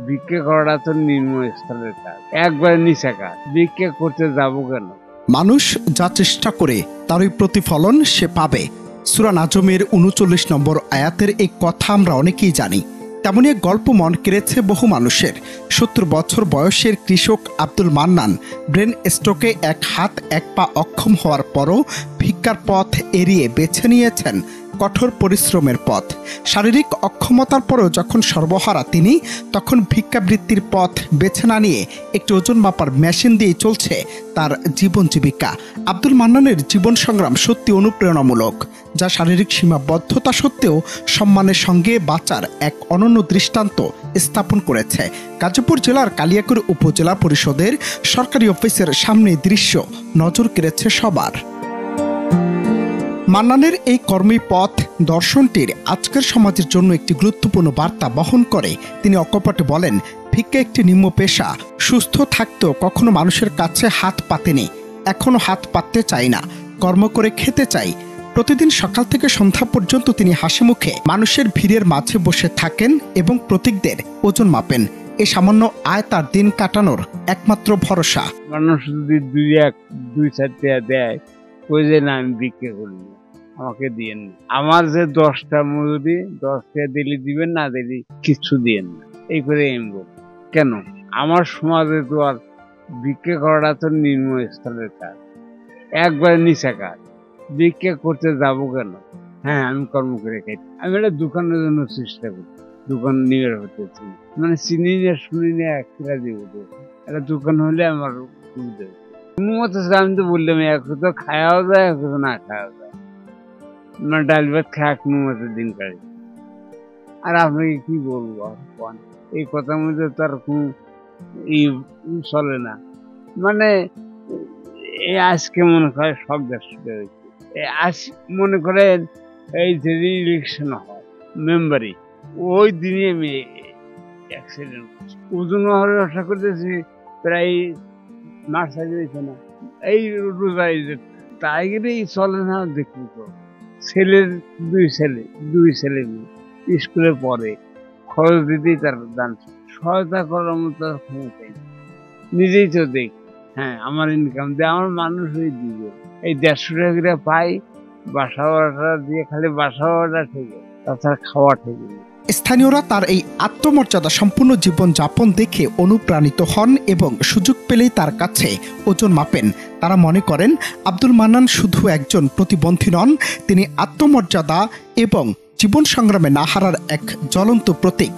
ভিক্ষা করাটা তো নিম্ন স্তরের কাজ, একবারে নিচা কাজ। ভিক্ষা করতে যাবো কেন? মানুষ যা চেষ্টা করে তারই প্রতিফলন সে পাবে। সূরা নাজমের ৩৯ নম্বর আয়াতের এই কথা আমরা অনেকেই জানি। তেমনই এক গল্প মন কেড়েছে বহু মানুষের। ৭০ বছর বয়সের কৃষক আব্দুল মান্নান ব্রেন স্ট্রোকে এক হাত এক পা অক্ষম হওয়ার পরও ভিক্ষার পথ এড়িয়ে বেছে নিয়েছেন কঠোর পরিশ্রমের পথ। শারীরিক অক্ষমতার পরেও যখন সর্বহারা তিনি, তখন ভিক্ষাবৃত্তির পথ বেছে না নিয়ে একটি ওজন মাপার মেশিন দিয়ে চলছে তার জীবন জীবিকা। আব্দুল মান্নানের জীবন সংগ্রাম সত্যি অনুপ্রেরণামূলক, যা শারীরিক সীমাবদ্ধতা সত্ত্বেও সম্মানের সঙ্গে বাঁচার এক অনন্য দৃষ্টান্ত স্থাপন করেছে। গাজীপুর জেলার কালিয়াকৈর উপজেলা পরিষদের সরকারি অফিসের সামনে দৃশ্য নজর কেড়েছে সবার। মান্নানের এই কর্মী পথ দর্শনটির আজকের সমাজের জন্য একটি গুরুত্বপূর্ণ বার্তা বহন করে। তিনি অকপটে বলেন, ভিক্ষা একটি নিম্ন পেশা। সুস্থ থাকতেও কখনো মানুষের কাছে হাত পাতেনি, এখনো হাত পাততে চাই না, কর্ম করে খেতে চাই। প্রতিদিন সকাল থেকে সন্ধ্যা পর্যন্ত তিনি হাসি মুখে মানুষের ভিড়ের মাঝে বসে থাকেন এবং প্রতীকদের ওজন মাপেন। এই সামান্য আয় তার দিন কাটানোর একমাত্র ভরসা। মানুষ যদি দুই চার টাকা দেয়, ওই যে না আমি ভিক্ষা করি না, আমাকে দিয়েন না। আমার যে 10টা মজুরি, 10 টাকা দিলে দিবেন, না দিলে কিছু দিয়েন না, এই করে আমি বলি। কেন? আমার সমাজে তো আর ভিক্ষা করাটা তো নিম্ন স্তরের কাজ, একবারে নিচা কাজ। ভিক্ষা করতে যাবো কেন? হ্যাঁ, আমি কর্ম করে খাই। আমি একটা দোকানের জন্য চেষ্টা করি, দোকান নিয়ে হতেছি, মানে চিনি না শুনি না একটা দিব। একটা দোকান হলে আমার সুবিধা। আমি তো বললাম, এক তো খাওয়াও যায়, এক না খাওয়া যায়, মানে ডাল ভাত খাক মতো দিন কাটে। আর আপনাকে কি বলবো, এই কথার মধ্যে তার কোন চলে না। মানে আজকে মনে করে সব দেশ হয়েছে। আজ মনে করেন এই যে ইলেকশন হয় মেম্বারি, ওই দিনে আমি অ্যাক্সিডেন্ট করছি। ওজন আশা করতেছি প্রায় মাস আগে হয়েছে না, এই রোজাই তাই গেলেই চলে না। দেখবি তো ছেলের দুই ছেলে মেয়ে স্কুলে পড়ে, খরচ দিতেই তার দান সহায়তা করার মতো ক্ষমতাই নিজেই তো দেখ। হ্যাঁ, আমার ইনকাম দিয়ে আমার মানুষ হয়ে দিবে। এই 150 টাকা পাই, বাসা ভাড়াটা দিয়ে খালি বাসা ভাড়াটা ঠিক আছে, তাছাড়া খাওয়া ঠিক আছে। স্থানীয়রা তার এই আত্মমর্যাদা সম্পূর্ণ জীবন যাপন দেখে অনুপ্রাণিত হন এবং সুযোগ পেলেই তার কাছে ওজন মাপেন। তারা মনে করেন আব্দুল মান্নান শুধু একজন প্রতিবন্ধী নন, তিনি আত্মমর্যাদা এবং জীবন সংগ্রামে না হারার এক জ্বলন্ত প্রতীক।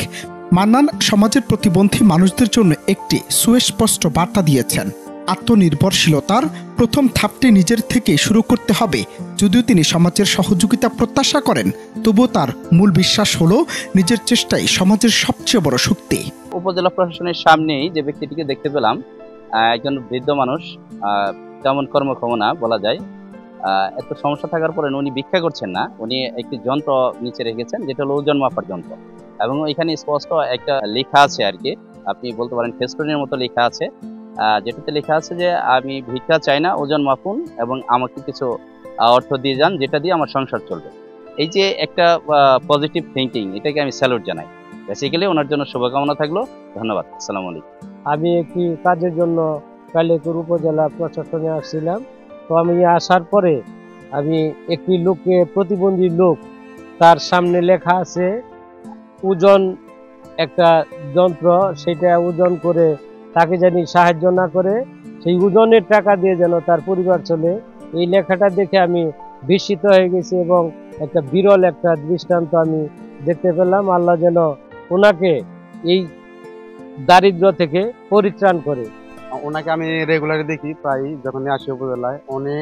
মান্নান সমাজের প্রতিবন্ধী মানুষদের জন্য একটি সুস্পষ্ট বার্তা দিয়েছেন। আত্মনির্ভরশীলতার প্রথম ধাপটি নিজের থেকে শুরু করতে হবে। যদিও তিনি সমাজের সহযোগিতা প্রত্যাশা করেন, তবুও তার মূল বিশ্বাস হলো নিজের চেষ্টাই সমাজের সবচেয়ে বড় শক্তি। উপজেলা প্রশাসনের সামনেই যে ব্যক্তিটিকে দেখতে পেলাম, একজন বৃদ্ধ মানুষ, তেমন কর্মক্ষম না বলা যায়। এত সমস্যা থাকার পরে উনি ভিক্ষা করছেন না, উনি একটি যন্ত্র নিচে রেখেছেন, যেটা হলো ওজন মাপার যন্ত্র। এবং এখানে স্পষ্ট একটা লেখা আছে আর কি, আপনি বলতে পারেন ফেস্টুনের মতো লেখা আছে, যেটাতে লেখা আছে যে আমি ভিক্ষা চাই না, ওজন মাপুন এবং আমাকে কিছু অর্থ দিয়ে যান, যেটা দিয়ে আমার সংসার চলবে। এই যে একটা পজিটিভ থিঙ্কিং, এটাকে আমি স্যালুট জানাই। বেসিক্যালি ওনার জন্য শুভকামনা থাকলো। ধন্যবাদ। আসসালামু আলাইকুম। আমি একটি কাজের জন্য কালিয়াকৈর উপজেলা প্রশাসনে আসছিলাম। তো আমি আসার পরে আমি একটি লোককে, প্রতিবন্ধী লোক, তার সামনে লেখা আছে ওজন, একটা যন্ত্র, সেটা ওজন করে তাকে জানি সাহায্য না করে সেই ওজনের টাকা দিয়ে যেন তার পরিবার চলে। এই লেখাটা দেখে আমি বিস্মিত হয়ে গেছি এবং একটা বিরল একটা দৃষ্টান্ত আমি দেখতে পেলাম। আল্লাহ যেন ওনাকে এই দারিদ্র থেকে পরিত্রাণ করে। ওনাকে আমি রেগুলারলি দেখি প্রায় যখন আসি উপজেলায়। উনি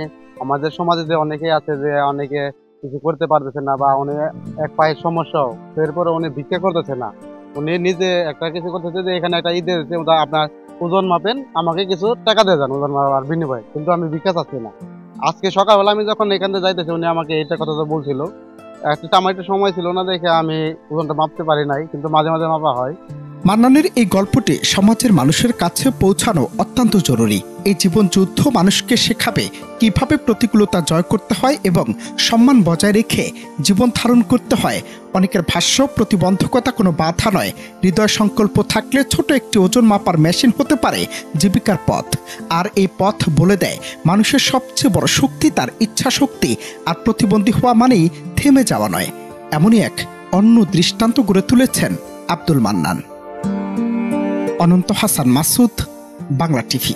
আমাদের সমাজে যে অনেকেই আছে যে অনেকে কিছু করতে পারতেছে না বা অনেক এক পায়ের সমস্যাও, এরপরে উনি ভিক্ষা করতেছে না, উনি নিজে একটা কিছু করতেছে যে এখানে একটা ঈদের আপনার ওজন মাপেন, আমাকে কিছু টাকা দিয়ে যান ওজন মাপার বিনিময়ে, কিন্তু আমি ভিক্ষা চাচ্ছি না। আজকে সকালবেলা আমি যখন এখান থেকে যাইতেছি, উনি আমাকে এইটা কথা বলছিল। আমার একটা সময় ছিল না দেখে আমি ওজনটা মাপতে পারি নাই, কিন্তু মাঝে মাঝে মাপা হয়। মান্নানের এই গল্পটি সমাজের মানুষের কাছে পৌঁছানো অত্যন্ত জরুরি। এই জীবন যুদ্ধ মানুষকে শেখাবে কিভাবে প্রতিকূলতা জয় করতে হয় এবং সম্মান বজায় রেখে জীবন ধারণ করতে হয়। অনেকের ভাষ্য, প্রতিবন্ধকতা কোনো বাধা নয়, হৃদয় সংকল্প থাকলে ছোট একটি ওজন মাপার মেশিন হতে পারে জীবিকার পথ। আর এই পথ বলে দেয় মানুষের সবচেয়ে বড় শক্তি তার ইচ্ছা শক্তি, আর প্রতিবন্ধী হওয়া মানেই থেমে যাওয়া নয়। এমনই এক অন্য দৃষ্টান্ত গড়ে তুলেছেন আব্দুল মান্নান। অনন্ত হাসান মাসুদ, বাংলা টিভি।